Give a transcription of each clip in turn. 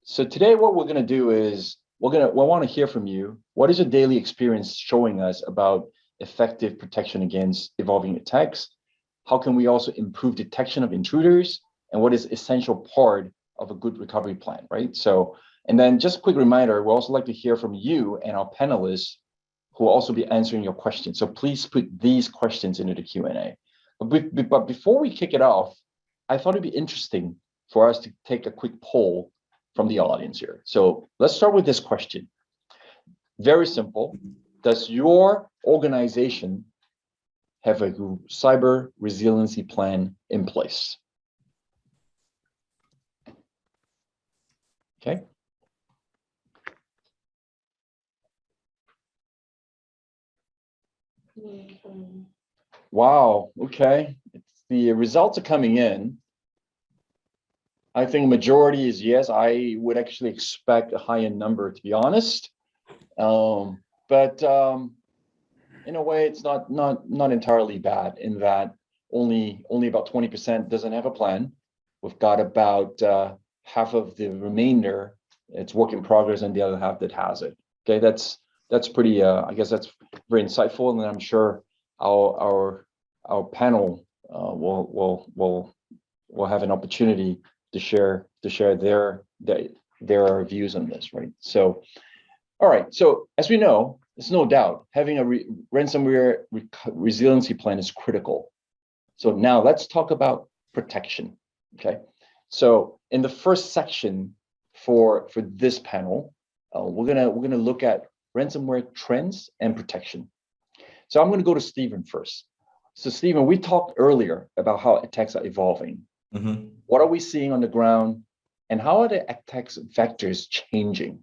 So today what we're going to do is we want to hear from you. What is your daily experience showing us about effective protection against evolving attacks? How can we also improve detection of intruders? And what is essential part of a good recovery plan, right? So, and then just a quick reminder, we'd also like to hear from you and our panelists who will also be answering your questions. So please put these questions into the Q&A. But before we kick it off, I thought it'd be interesting for us to take a quick poll from the audience here. So let's start with this question. Very simple. Does your organization have a cyber resiliency plan in place? Okay. Wow. Okay. The results are coming in. I think majority is yes. I would actually expect a higher number, to be honest. But in a way, it's not entirely bad in that only about 20% doesn't have a plan. We've got about half of the remainder, it's work in progress, and the other half that has it. Okay, that's pretty. I guess that's very insightful, and I'm sure our panel will have an opportunity to share their views on this, right? So, all right. So as we know, there's no doubt having a ransomware resiliency plan is critical. So now let's talk about protection. Okay. So in the first section for this panel, we're gonna look at ransomware trends and protection. So I'm gonna go to Stephen first. So Stephen, we talked earlier about how attacks are evolving. Mm-hmm. What are we seeing on the ground, and how are the attacks vectors changing?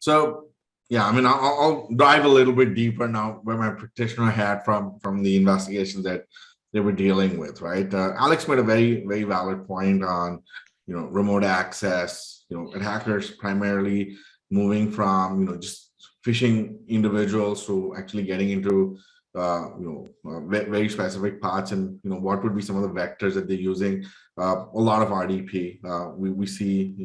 So, yeah, I mean, I'll dive a little bit deeper now where my practitioner had from the investigations that they were dealing with, right? Alex made a very, very valid point on, remote access, attackers primarily moving from, just phishing individuals to actually getting into very specific parts, and what would be some of the vectors that they're using. A lot of RDP. We see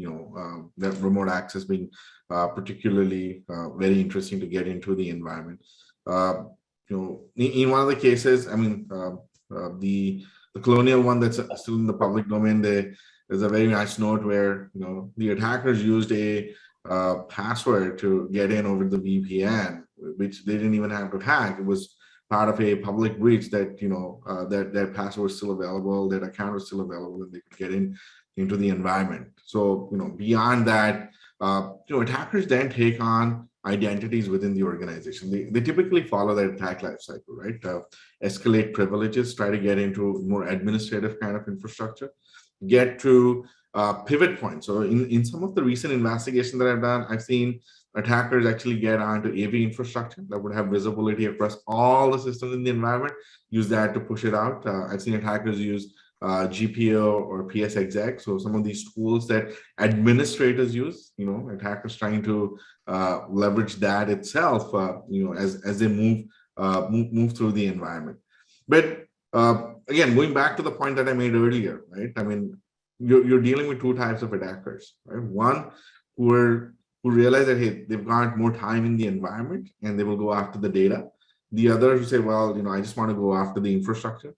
that remote access being particularly very interesting to get into the environment. In one of the cases, I mean, the Colonial one that's still in the public domain, there's a very nice note where the attackers used a password to get in over the VPN, which they didn't even have to hack. It was part of a public breach that that their password was still available, their account was still available, and they could get into the environment. So beyond that, attackers then take on identities within the organization. They typically follow that attack lifecycle, right? Escalate privileges, try to get into more administrative kind of infrastructure, get to pivot points. So in some of the recent investigations that I've done, I've seen attackers actually get onto AV infrastructure that would have visibility across all the systems in the environment, use that to push it out. I've seen attackers use GPO or PSExec. So some of these tools that administrators use, attackers trying to leverage that itself, as they move through the environment. But again, going back to the point that I made earlier, right? I mean, you're dealing with two types of attackers, right? One who realize that, hey, they've got more time in the environment and they will go after the data. The others who say, well, I just want to go after the infrastructure.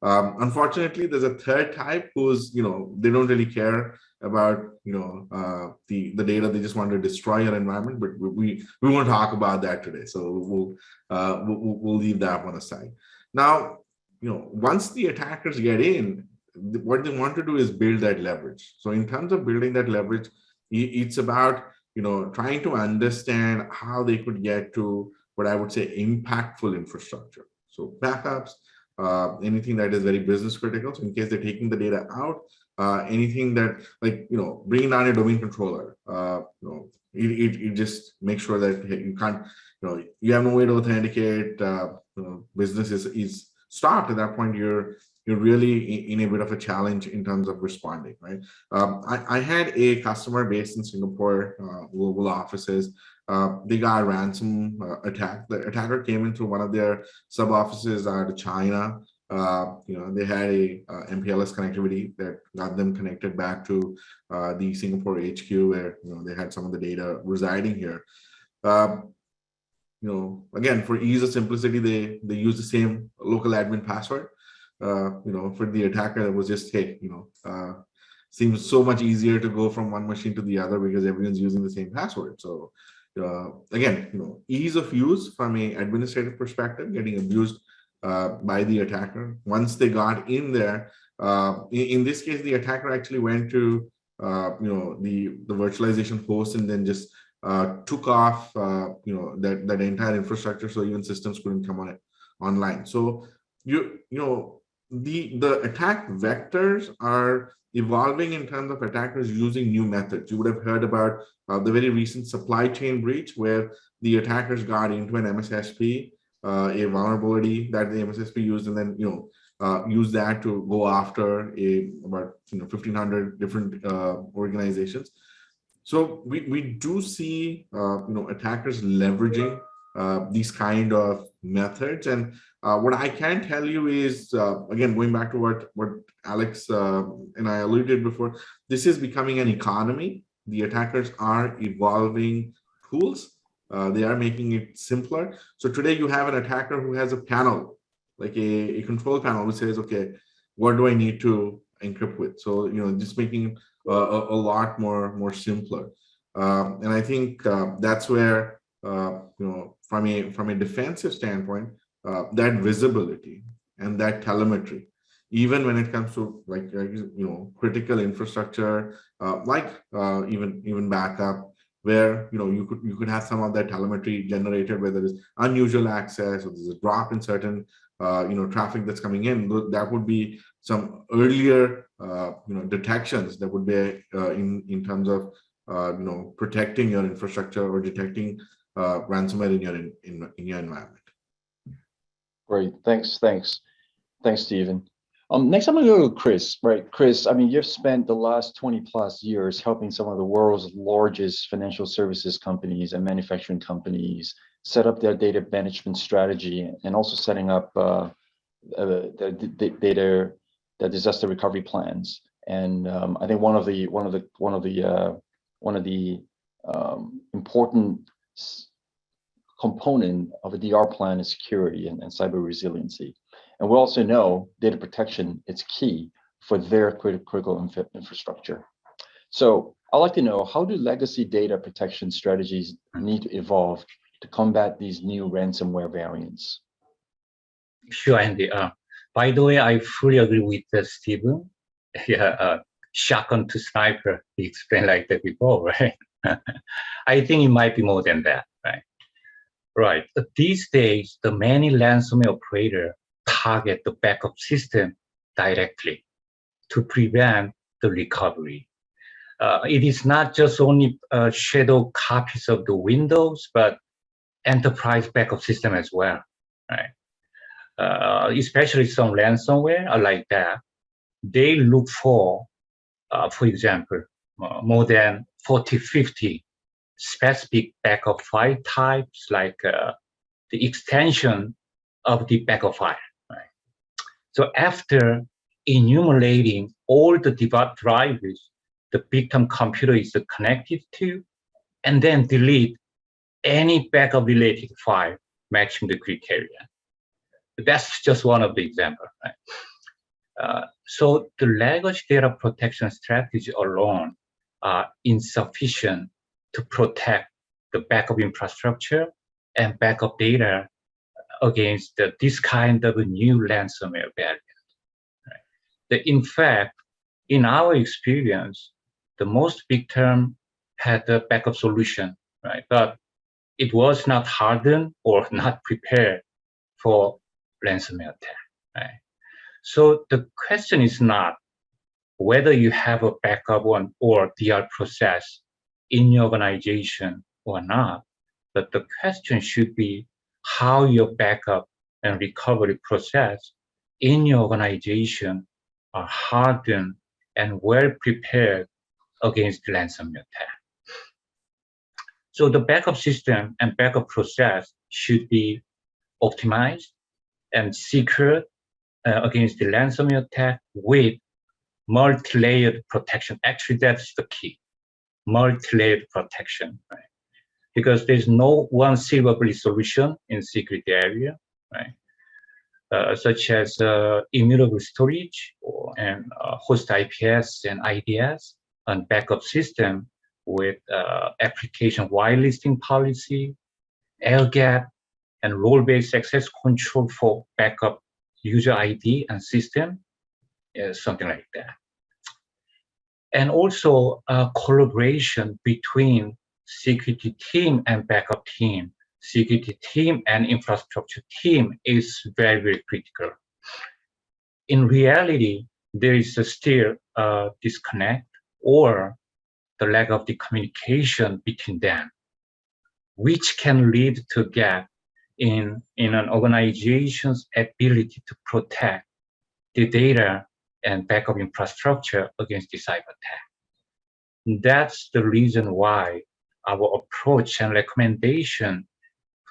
Unfortunately, there's a third type who's, they don't really care about, the data. They just want to destroy your environment. But we won't talk about that today. So we'll leave that one aside. Now, once the attackers get in, what they want to do is build that leverage. So in terms of building that leverage, it's about trying to understand how they could get to what I would say impactful infrastructure. So backups, anything that is very business critical. So in case they're taking the data out, anything that bringing down a domain controller, it just makes sure that you can't, you have no way to authenticate. Business is stopped. At that point, you're really in a bit of a challenge in terms of responding, right? I had a customer based in Singapore, global offices. They got a ransom attack. The attacker came into one of their sub offices out of China, They had a MPLS connectivity that got them connected back to the Singapore HQ, where they had some of the data residing here. Again, for ease of simplicity, they use the same local admin password. For the attacker, it was just, hey, seems so much easier to go from one machine to the other because everyone's using the same password. So again, ease of use from a administrative perspective, getting abused by the attacker. Once they got in there, in this case, the attacker actually went to the virtualization host and then just took off that entire infrastructure, so even systems couldn't come online. So the attack vectors are evolving in terms of attackers using new methods. You would have heard about the very recent supply chain breach where the attackers got into an MSSP, a vulnerability that the MSSP used, and then use that to go after about 1,500 different organizations. So we do see attackers leveraging these kind of methods. And what I can tell you is, again, going back to what Alex and I alluded before, this is becoming an economy. The attackers are evolving tools. They are making it simpler. So today you have an attacker who has a panel, like a control panel, which says, okay, what do I need to encrypt with? So just making a lot more simpler. And I think that's where from a defensive standpoint, that visibility and that telemetry, even when it comes to critical infrastructure, even backup, where you could have some of that telemetry generated, whether it's unusual access or there's a drop in certain traffic that's coming in. That would be some earlier detections that would be in terms of protecting your infrastructure or detecting ransomware in your environment. Great, thanks, Stephen. Next, I'm going to go to Chris. Right, Chris. I mean, you've spent the last 20+ years helping some of the world's largest financial services companies and manufacturing companies set up their data management strategy, and also setting up their disaster recovery plans. And I think one of the important component of a DR plan is security and cyber resiliency. And we also know data protection is key for their critical infrastructure. So I'd like to know, how do legacy data protection strategies need to evolve to combat these new ransomware variants? Sure, Andy. By the way, I fully agree with Stephen. Yeah, shotgun to sniper, he explained like that before, right? I think it might be more than that, right? Right. These days, the many ransomware operators target the backup system directly to prevent the recovery. It is not just only shadow copies of the Windows, but enterprise backup system as well, right? Especially some ransomware are like that. They look for example, more than 40, 50 specific backup file types, like the extension of the backup file. Right? So after enumerating all the drivers the victim computer is connected to, and then delete any backup related file matching the criteria. That's just one of the examples. Right? So the legacy data protection strategy alone are insufficient to protect the backup infrastructure and backup data against this kind of a new ransomware variant. Right? In fact, in our experience, the most victim had a backup solution, right? But it was not hardened or not prepared for ransomware attack. Right? So the question is not whether you have a backup one or DR process in your organization or not, but the question should be how your backup and recovery process in your organization are hardened and well prepared against ransomware attack. So the backup system and backup process should be optimized and secure against the ransomware attack with multi-layered protection. Actually, that's the key, multi-layered protection, right? Because there's no one silver bullet solution in security area, right? Such as immutable storage and host IPS and IDS and backup system with application whitelisting policy, air gap, and role-based access control for backup user ID and system, something like that. And also collaboration between security team and backup team, security team and infrastructure team is very, very critical. In reality, there is still a disconnect or the lack of the communication between them, which can lead to a gap in an organization's ability to protect the data and backup infrastructure against the cyber attack. That's the reason why our approach and recommendation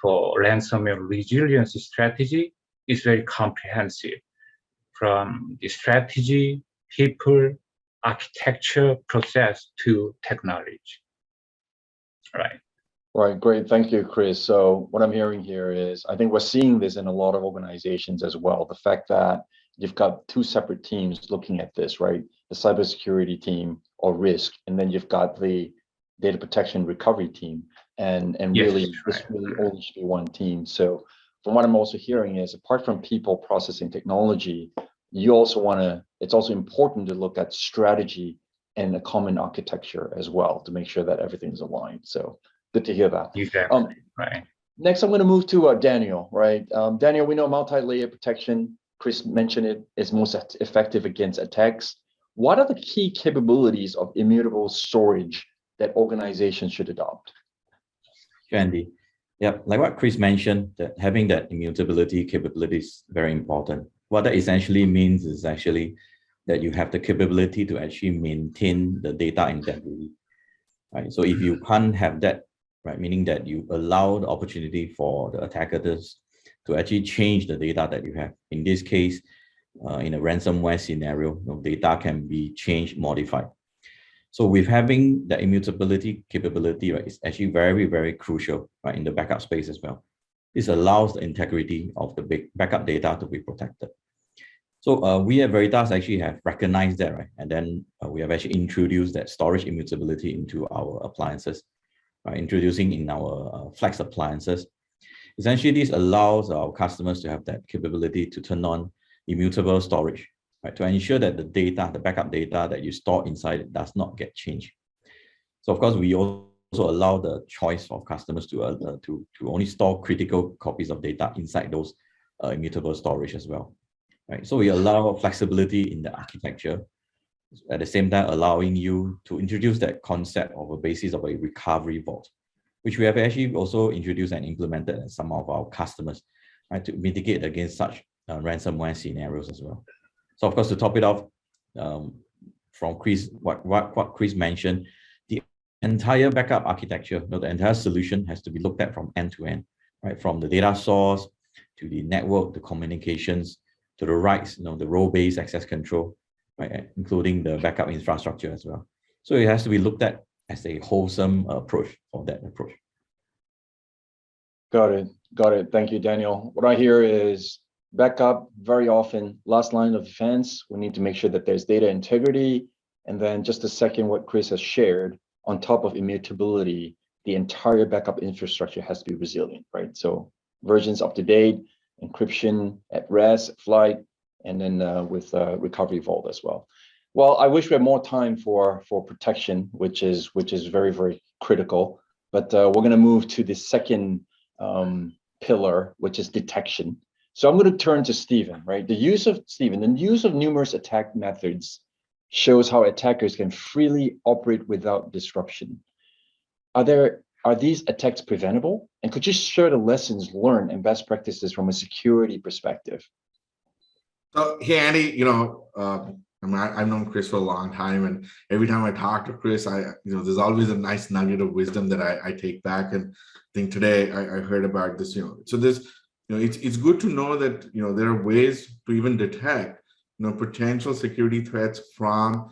for ransomware resilience strategy is very comprehensive, from the strategy, people, architecture, process to technology. Right. Right, great. Thank you, Chris. So what I'm hearing here is, I think we're seeing this in a lot of organizations as well. The fact that you've got two separate teams looking at this, right? The cybersecurity team or risk, and then you've got the data protection recovery team. And Yes, really, right. this really only should be one team. So from what I'm also hearing is, apart from people, processing, technology, you also want to, it's also important to look at strategy and a common architecture as well to make sure that everything's aligned. So good to hear that. Exactly, right. Next, I'm going to move to Daniel, right? Daniel, we know multi-layer protection, Chris mentioned it, is most effective against attacks. What are the key capabilities of immutable storage that organizations should adopt? Sure, Andy. Yeah, like what Chris mentioned, that having that immutability capability is very important. What that essentially means is actually that you have the capability to actually maintain the data integrity, right? So if you can't have that, right, meaning that you allow the opportunity for the attackers to actually change the data that you have. In this case, in a ransomware scenario, data can be changed, modified. So with having the immutability capability, right, is actually very, very crucial, right, in the backup space as well. This allows the integrity of the big backup data to be protected. So we at Veritas actually have recognized that, right, and then we have actually introduced that storage immutability into our appliances, right, introducing in our Flex appliances. Essentially, this allows our customers to have that capability to turn on immutable storage, right, to ensure that the data, the backup data that you store inside it does not get changed. So of course, we also allow the choice of customers to only store critical copies of data inside those immutable storage as well, right? So we allow flexibility in the architecture, at the same time allowing you to introduce that concept of a basis of a recovery vault, which we have actually also introduced and implemented in some of our customers, right, to mitigate against such ransomware scenarios as well. So of course, to top it off, from Chris, what Chris mentioned, the entire backup architecture, the entire solution has to be looked at from end to end, right? From the data source to the network, the communications, to the rights, the role-based access control, right, including the backup infrastructure as well. So it has to be looked at as a wholesome approach for that approach. Got it. Got it. Thank you, Daniel. What I hear is backup, very often, last line of defense. We need to make sure that there's data integrity. And then just a second, what Chris has shared, on top of immutability, the entire backup infrastructure has to be resilient, right? So versions up to date, encryption at rest, flight, and then with recovery vault as well. Well, I wish we had more time for protection, which is very, very critical. But we're going to move to the second pillar, which is detection. So I'm going to turn to Stephen, right? The use of numerous attack methods shows how attackers can freely operate without disruption. Are these attacks preventable? And could you share the lessons learned and best practices from a security perspective? So, hey, Andy, I've known Chris for a long time, and every time I talk to Chris, there's always a nice nugget of wisdom that I take back. And I think today I heard about this, so this, it's good to know that there are ways to even detect potential security threats from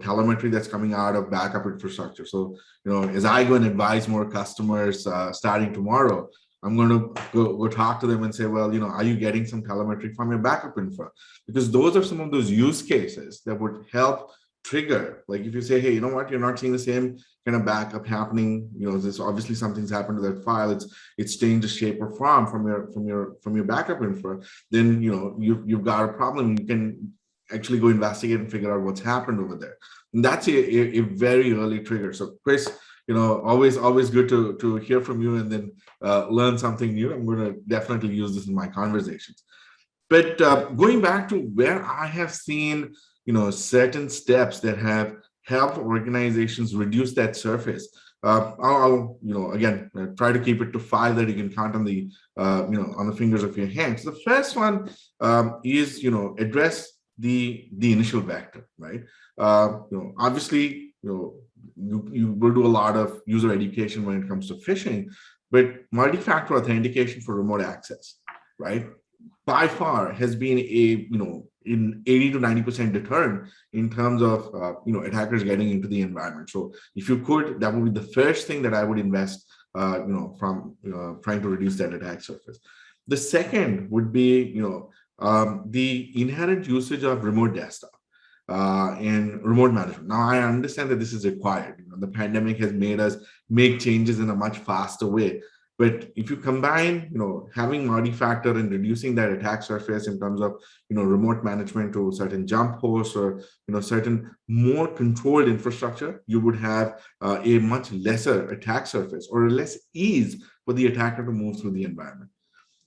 telemetry that's coming out of backup infrastructure. So as I go and advise more customers starting tomorrow, I'm going to go talk to them and say, well, are you getting some telemetry from your backup infra? Because those are some of those use cases that would help trigger. Like if you say, hey, you know what, you're not seeing the same kind of backup happening. There's obviously something's happened to that file. It's changed the shape or form from your backup infra. Then you've got a problem. You can actually go investigate and figure out what's happened over there. And that's a very early trigger. So Chris, always good to hear from you and then learn something new. I'm going to definitely use this in my conversations. But going back to where I have seen, certain steps that have helped organizations reduce that surface. I'll again, try to keep it to 5 that you can count on the, on the fingers of your hands. The first one is, address the initial vector, right? Obviously, you will do a lot of user education when it comes to phishing, but multi-factor authentication for remote access, right, by far has been a in 80 to 90% deterrent in terms of attackers getting into the environment. So if you could, that would be the first thing that I would invest from trying to reduce that attack surface. The second would be the inherent usage of remote desktop and remote management. Now I understand that this is required. The pandemic has made us make changes in a much faster way. But if you combine, having multi-factor and reducing that attack surface in terms of, remote management to certain jump hosts or, certain more controlled infrastructure, you would have a much lesser attack surface or less ease for the attacker to move through the environment.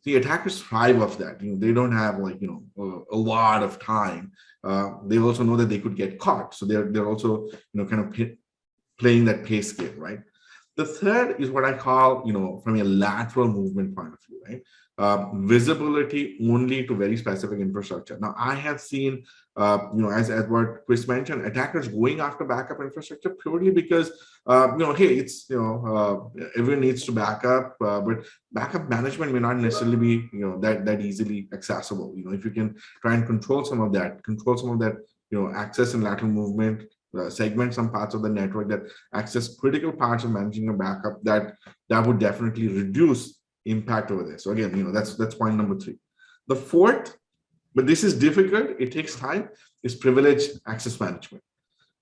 The attackers thrive off that. They don't have a lot of time. They also know that they could get caught. So they're also, kind of playing that pace game, right? The third is what I call, from a lateral movement point of view, right? Visibility only to very specific infrastructure. Now, I have seen, as what Chris mentioned, attackers going after backup infrastructure purely because, hey, it's, everyone needs to back up, but backup management may not necessarily be, that easily accessible. If you can try and control some of that, access and lateral movement, segment some parts of the network that access critical parts of managing a backup, that would definitely reduce impact over there. So again, that's point number 3. The fourth, but this is difficult, it takes time, is privileged access management,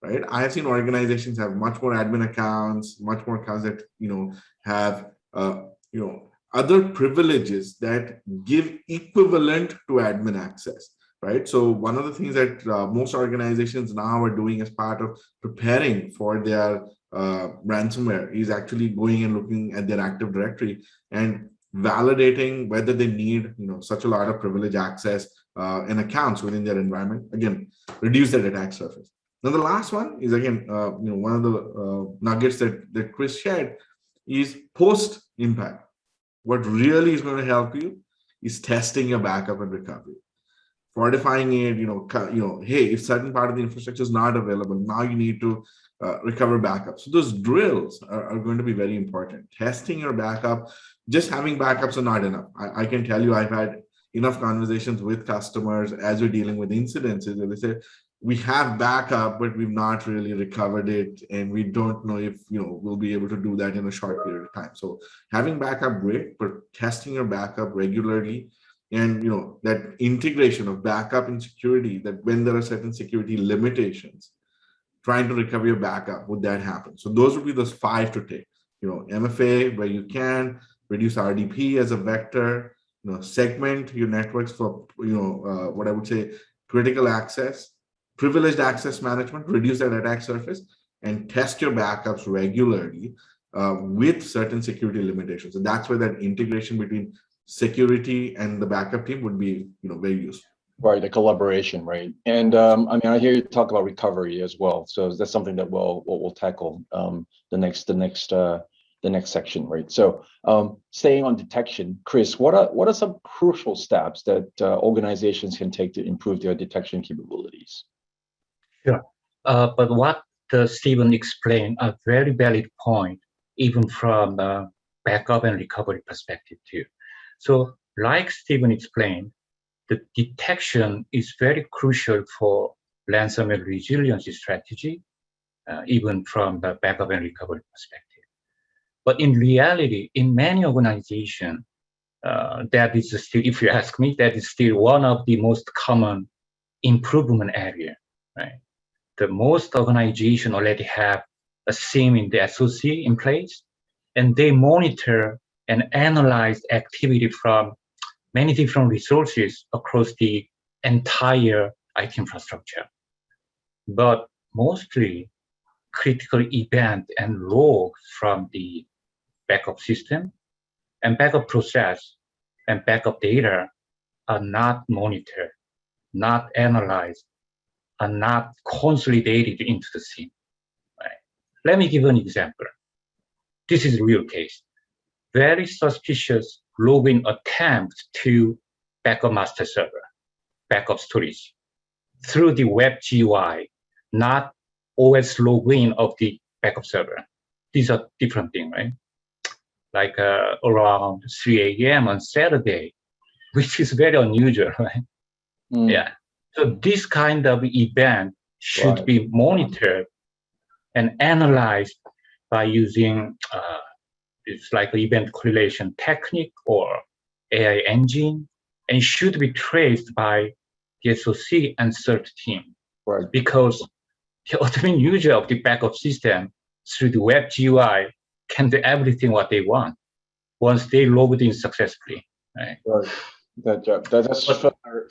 right? I have seen organizations have much more admin accounts, much more accounts that have other privileges that give equivalent to admin access. Right. So one of the things that most organizations now are doing as part of preparing for their ransomware is actually going and looking at their Active Directory and validating whether they need such a lot of privileged access and accounts within their environment. Again, reduce that attack surface. Now the last one is again one of the nuggets that Chris shared is post impact. What really is going to help you is testing your backup and recovery. Fortifying it, hey, if certain part of the infrastructure is not available, now you need to recover backup. So those drills are going to be very important. Testing your backup, just having backups are not enough. I can tell you, I've had enough conversations with customers as we're dealing with incidences where they say, we have backup, but we've not really recovered it. And we don't know if, we'll be able to do that in a short period of time. So having backup, great, but testing your backup regularly, and that integration of backup and security, that when there are certain security limitations, trying to recover your backup, would that happen? So those would be those 5 to take. MFA where you can, reduce RDP as a vector, segment your networks for what I would say critical access, privileged access management, reduce that attack surface, and test your backups regularly with certain security limitations. And that's where that integration between security and the backup team would be very useful. Right, the collaboration, right? And I hear you talk about recovery as well. So that's something that we'll tackle the next section, right? So staying on detection, Chris, what are some crucial steps that organizations can take to improve their detection capabilities? Sure, but what Stephen explained a very valid point, even from the backup and recovery perspective too. So like Stephen explained, the detection is very crucial for ransomware resiliency strategy, even from the backup and recovery perspective. But in reality, in many organizations, that is still, if you ask me, that is still one of the most common improvement area, right? The most organizations already have a SIEM in the SOC in place, and they monitor and analyze activity from many different resources across the entire IT infrastructure. But mostly critical event and logs from the backup system and backup process and backup data are not monitored, not analyzed, are not consolidated into the SIEM. Right? Let me give an example. This is a real case. Very suspicious login attempt to backup master server, backup storage, through the web GUI, not OS login of the backup server. These are different things, right? Like around 3 a.m. on Saturday, which is very unusual, right? Mm. Yeah. So this kind of event should be monitored and analyzed by using it's like an event correlation technique or AI engine, and should be traced by the SOC and CERT team. Right. Because the admin user of the backup system through the web GUI can do everything what they want once they logged in successfully. Right. That's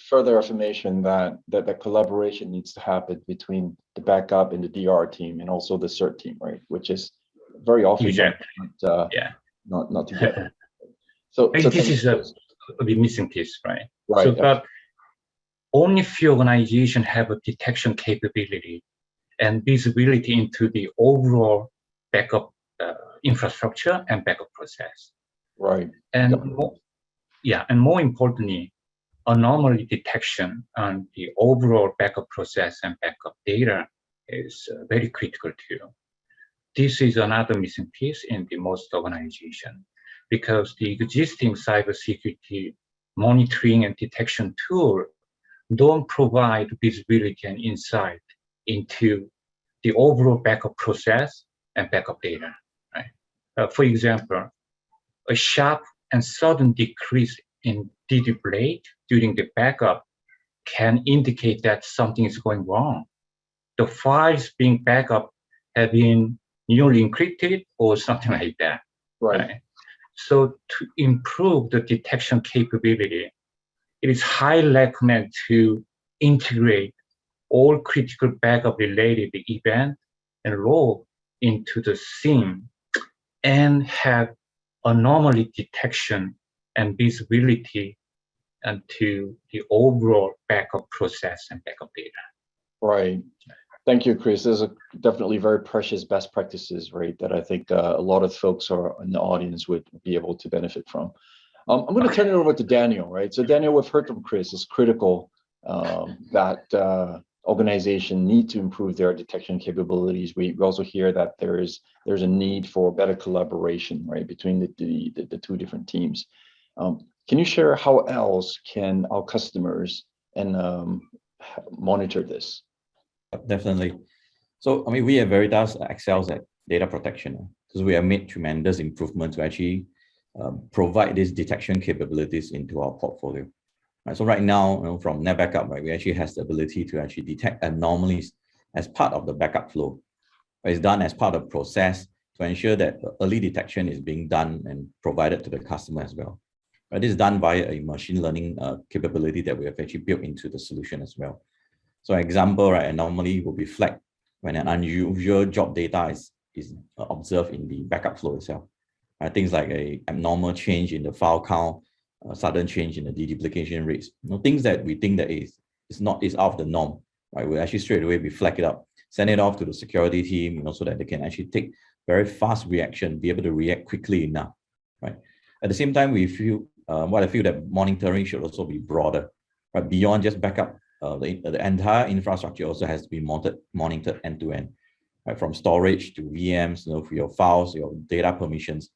further affirmation that collaboration needs to happen between the backup and the DR team and also the CERT team, right? Which is very often not together. So this is the missing piece, right? Right. So, but only few organizations have a detection capability and visibility into the overall backup infrastructure and backup process. Right. And more importantly, anomaly detection on the overall backup process and backup data is very critical too. This is another missing piece in the most organization, because the existing cybersecurity monitoring and detection tool don't provide visibility and insight into the overall backup process and backup data. Right? For example, a sharp and sudden decrease in DD rate during the backup can indicate that something is going wrong. The files being backed up have been newly encrypted or something like that. Right. So to improve the detection capability, it is highly recommended to integrate all critical backup related event and log into the SIEM and have anomaly detection and visibility into the overall backup process and backup data. Right. Thank you, Chris. Those are definitely very precious best practices, right? That I think a lot of folks are in the audience would be able to benefit from. I'm going to turn it over to Daniel, right? So Daniel, we've heard from Chris, it's critical that organization need to improve their detection capabilities. We also hear that there's a need for better collaboration, right, between the two different teams. Can you share how else can our customers and monitor this? Definitely. So, I mean, we at Veritas excels at data protection because we have made tremendous improvement to actually provide these detection capabilities into our portfolio. Right, so right now, from net backup, right, we actually has the ability to actually detect anomalies as part of the backup flow. It's done as part of the process to ensure that early detection is being done and provided to the customer as well. Right, this is done via a machine learning capability that we have actually built into the solution as well. So, example, right, anomaly will be flagged when an unusual job data is observed in the backup flow itself. Right, things like a abnormal change in the file count, sudden change in the deduplication rates, things that we think that is out of the norm, right? We actually straight away we flag it up, send it off to the security team, so that they can actually take very fast reaction, be able to react quickly enough, right? At the same time, we feel I feel that monitoring should also be broader, right? Beyond just backup, the entire infrastructure also has to be monitored end to end, right? From storage to VMs, for your files, your data permissions.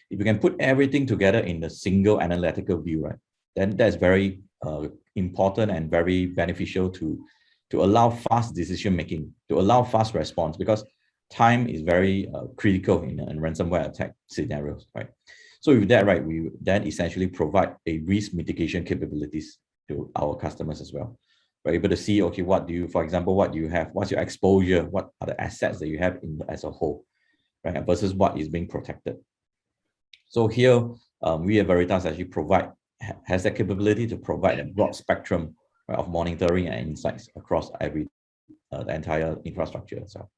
If you can put everything together in a single analytical view, right, then that's very important and very beneficial to allow fast decision making, to allow fast response, because time is very critical in ransomware attack scenarios, right? So with that, right, we then essentially provide a risk mitigation capabilities to our customers as well. We're able to see, okay, what do you, for example, what do you have? What's your exposure? What are the assets that you have in as a whole, right? Versus what is being protected. So here, we at Veritas actually has that capability to provide a broad spectrum, right, of monitoring and insights across the entire infrastructure itself.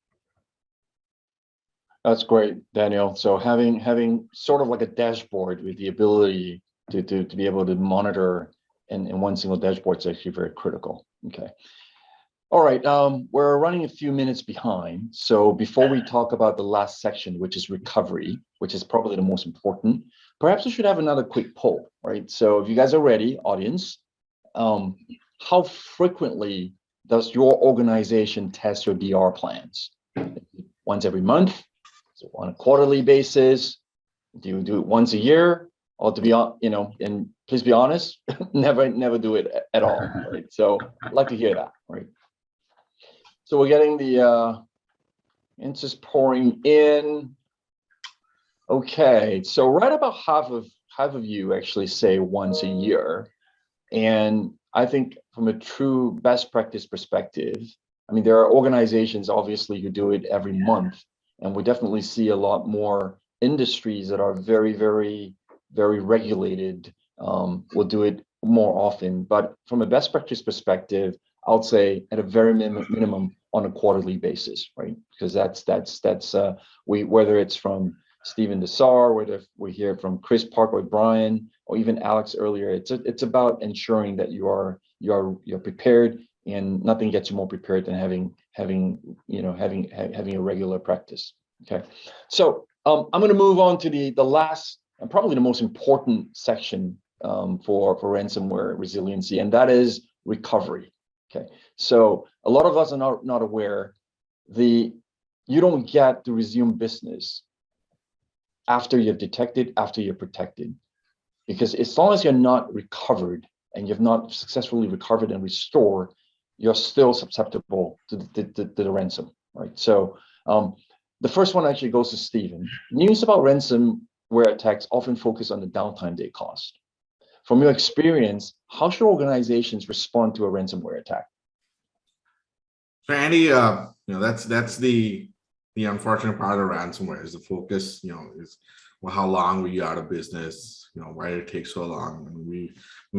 That's great, Daniel. So having sort of like a dashboard with the ability to be able to monitor in one single dashboard is actually very critical. Okay. All right. We're running a few minutes behind. So before we talk about the last section, which is recovery, which is probably the most important, perhaps we should have another quick poll, right? So if you guys are ready, audience, how frequently does your organization test your DR plans? Once every month? So on a quarterly basis? Do you do it once a year? Or to be on, and please be honest, never do it at all, right? So I'd like to hear that, right? So we're getting the answers pouring in. Okay, so right about half of you actually say once a year, and I think from a true best practice perspective, I mean, there are organizations obviously who do it every month, and we definitely see a lot more industries that are very, very, very regulated will do it more often. But from a best practice perspective, I'll say at a very minimum on a quarterly basis, right? Because that's whether it's from Stephen Desar, whether we hear from Chris Parkway, Brian, or even Alex earlier, it's about ensuring that you're prepared, and nothing gets you more prepared than having a regular practice. Okay, so I'm going to move on to the last and probably the most important section for ransomware resiliency, and that is recovery. Okay, so a lot of us are not aware you don't get to resume business after you've detected, after you're protected, because as long as you're not recovered and you've not successfully recovered and restored, you're still susceptible to the ransom, right? So the first one actually goes to Stephen. News about ransomware attacks often focus on the downtime they cost. From your experience, how should organizations respond to a ransomware attack? So Andy, that's the unfortunate part of ransomware is the focus, is how long were you out of business, why did it take so long? And we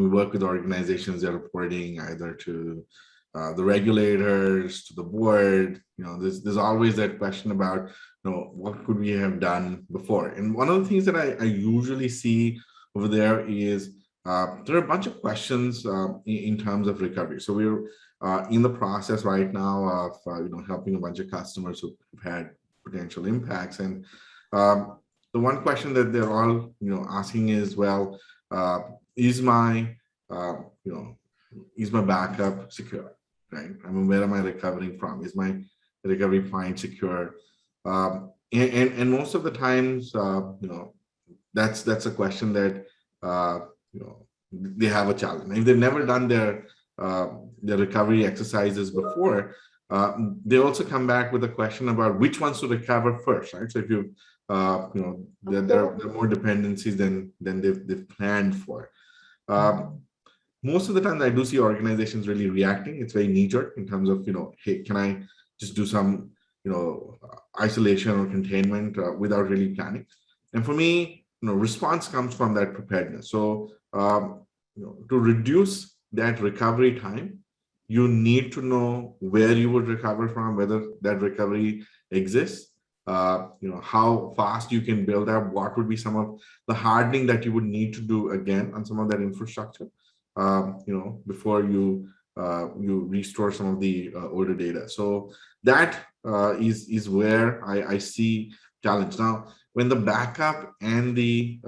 work with organizations that are reporting either to the regulators, to the board. There's always that question about, what could we have done before? And one of the things that I usually see over there is there are a bunch of questions in terms of recovery. So we're in the process right now of helping a bunch of customers who've had potential impacts, and the one question that they're all asking is, well, is my backup secure, right? I mean, where am I recovering from? Is my recovery point secure? And most of the times, that's a question that they have a challenge. If they've never done their recovery exercises before, they also come back with a question about which ones to recover first, right? So if you there are more dependencies than they've planned for. Most of the time, I do see organizations really reacting. It's very knee-jerk in terms of, hey, can I just do some isolation or containment without really planning? And for me, response comes from that preparedness. So to reduce that recovery time, you need to know where you would recover from, whether that recovery exists, how fast you can build up, what would be some of the hardening that you would need to do again on some of that infrastructure, before you restore some of the older data. So that is where I see challenge. Now, when the backup and the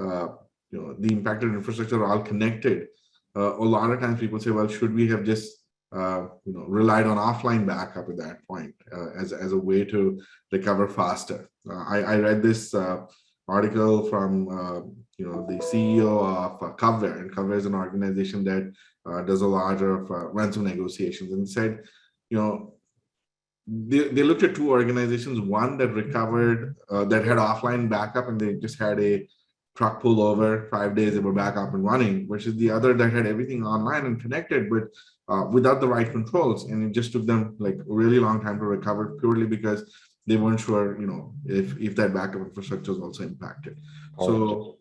impacted infrastructure are all connected, a lot of times people say, well, should we have just relied on offline backup at that point as a way to recover faster? I read this article from the CEO of Coveware, and Coveware is an organization that does a lot of ransom negotiations, and said, they looked at two organizations, one that recovered, that had offline backup, and they just had a truck pull over, 5 days, they were back up and running, versus the other that had everything online and connected, but without the right controls. And it just took them like a really long time to recover, purely because they weren't sure, if that backup infrastructure is also impacted. So,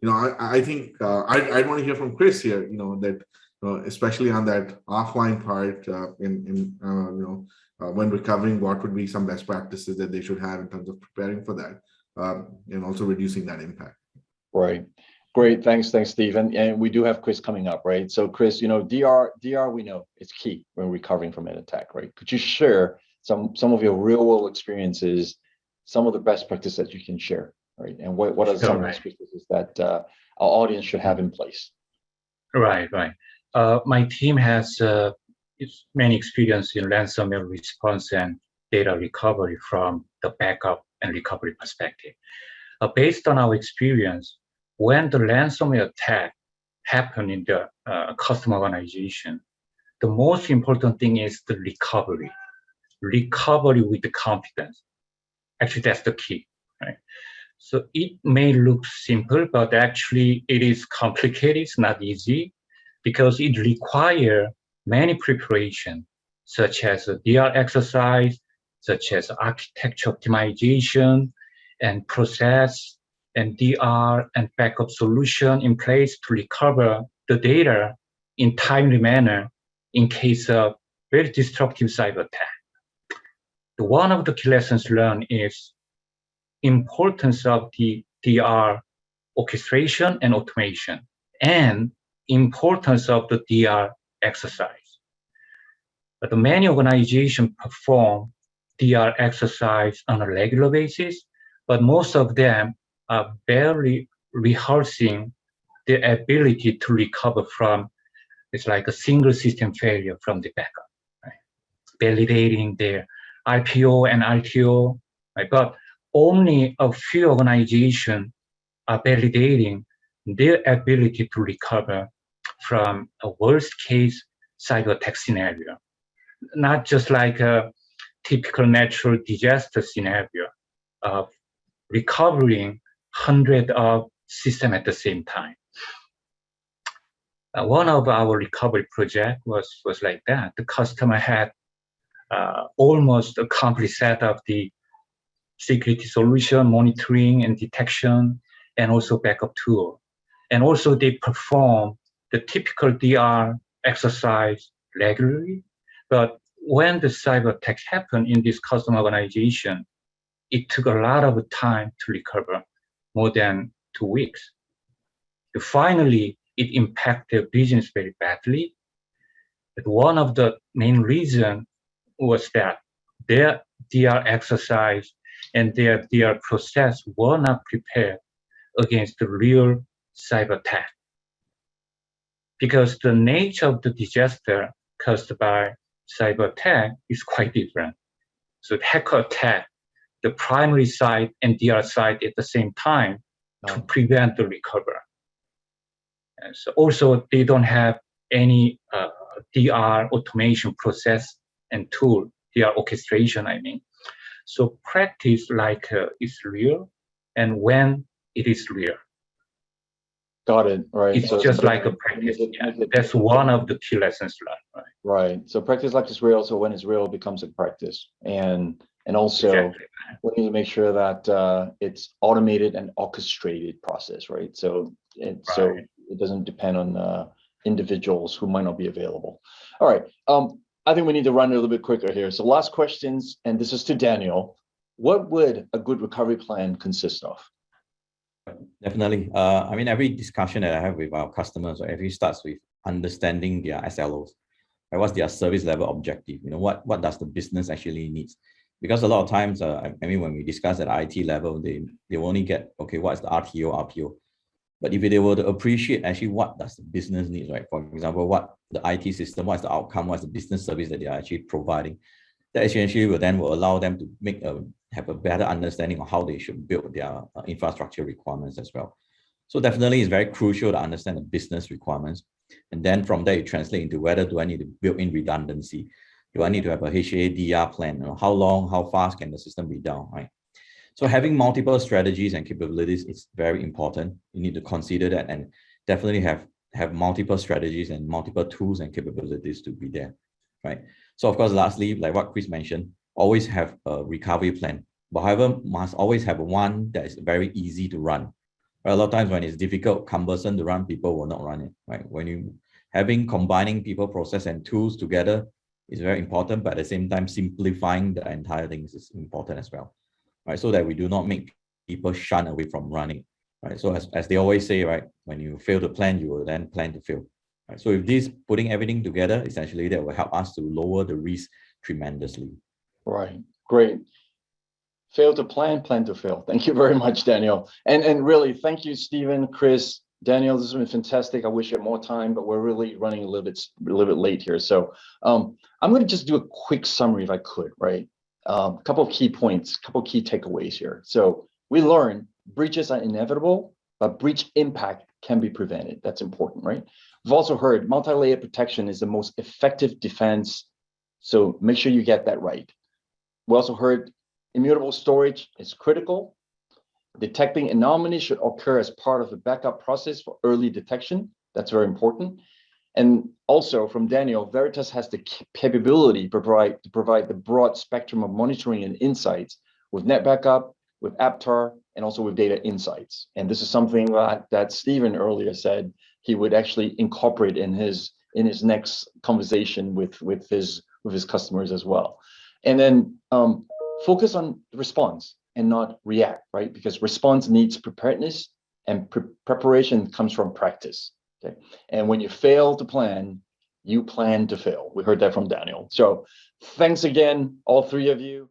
I think I'd want to hear from Chris here, that especially on that offline part, when recovering, what would be some best practices that they should have in terms of preparing for that, and also reducing that impact. Right. Great. Thanks, Steve. And we do have Chris coming up, right? So Chris, DR, we know it's key when recovering from an attack, right? Could you share some of your real world experiences, some of the best practices that you can share, right? And what are some of the best practices that our audience should have in place? Right. My team has many experience in ransomware response and data recovery from the backup and recovery perspective. Based on our experience, when the ransomware attack happened in the customer organization, the most important thing is the recovery with the confidence. Actually, that's the key, right? So it may look simple, but actually it is complicated. It's not easy because it requires many preparation, such as a DR exercise, such as architecture optimization and process and DR and backup solution in place to recover the data in timely manner in case of very destructive cyber attack. One of the key lessons learned is importance of the DR orchestration and automation, and importance of the DR exercise. But many organizations perform DR exercise on a regular basis, but most of them are barely rehearsing their ability to recover from, it's like a single system failure from the backup, right? Validating their IPO and RTO, right? But only a few organizations are validating their ability to recover from a worst case cyber attack scenario, not just like a typical natural disaster scenario of recovering hundreds of systems at the same time. One of our recovery projects was like that. The customer had almost a complete set of the security solution, monitoring and detection, and also backup tool. And also they perform the typical DR exercise regularly. But when the cyber attacks happened in this customer organization, it took a lot of time to recover, more than 2 weeks. Finally, it impacted business very badly. But one of the main reasons was that their DR exercise and their DR process were not prepared against the real cyber attack. Because the nature of the disaster caused by cyber attack is quite different. So the hacker attack the primary side and DR side at the same time to prevent the recovery. And so also they don't have any DR automation process and tool, DR orchestration, I mean. So practice like is real, and when it is real. Got it. Right. It's so just like a practice. That's one of the key lessons learned. Right. So practice like it's real. So when it's real, it becomes a practice. And also exactly. We need to make sure that it's automated and orchestrated process, right? So it doesn't depend on individuals who might not be available. All right. I think we need to run a little bit quicker here. So last questions, and this is to Daniel. What would a good recovery plan consist of? Definitely. I mean, every discussion that I have with our customers, every starts with understanding their SLOs. Right? What's their service level objective? What does the business actually needs? Because a lot of times, I mean, when we discuss at IT level, they only get, okay, what's the RTO? But if they were to appreciate actually what does the business need, right? For example, what the IT system, what's the outcome, what's the business service that they are actually providing, that essentially will allow them to have a better understanding of how they should build their infrastructure requirements as well. So definitely it's very crucial to understand the business requirements. And then from there, you translate into whether do I need to build in redundancy? Do I need to have a HADR plan? You know, how long, how fast can the system be down, right? So having multiple strategies and capabilities is very important. You need to consider that and definitely have multiple strategies and multiple tools and capabilities to be there, right? So of course, lastly, like what Chris mentioned, always have a recovery plan, but however, must always have one that is very easy to run. Right? A lot of times when it's difficult, cumbersome to run, people will not run it, right? When you combining people, process, and tools together is very important, but at the same time, simplifying the entire things is important as well, right? So that we do not make people shun away from running, right? So as they always say, right, when you fail to plan, you will then plan to fail, right? So if this putting everything together, essentially that will help us to lower the risk tremendously. Right, great. Fail to plan, plan to fail. Thank you very much, Daniel. And really, thank you, Stephen, Chris, Daniel. This has been fantastic. I wish you had more time, but we're really running a little bit late here. So I'm going to just do a quick summary if I could, right? A couple of key points, a couple of key takeaways here. So we learned breaches are inevitable, but breach impact can be prevented. That's important, right? We've also heard multi-layer protection is the most effective defense. So make sure you get that right. We also heard immutable storage is critical. Detecting anomalies should occur as part of the backup process for early detection. That's very important. And also from Daniel, Veritas has the capability to provide the broad spectrum of monitoring and insights with net backup, with AppTar, and also with data insights. And this is something that Stephen earlier said he would actually incorporate in his next conversation with his customers as well. And then focus on response and not react, right? Because response needs preparedness, and preparation comes from practice. Okay. And when you fail to plan, you plan to fail. We heard that from Daniel. So thanks again, all three of you.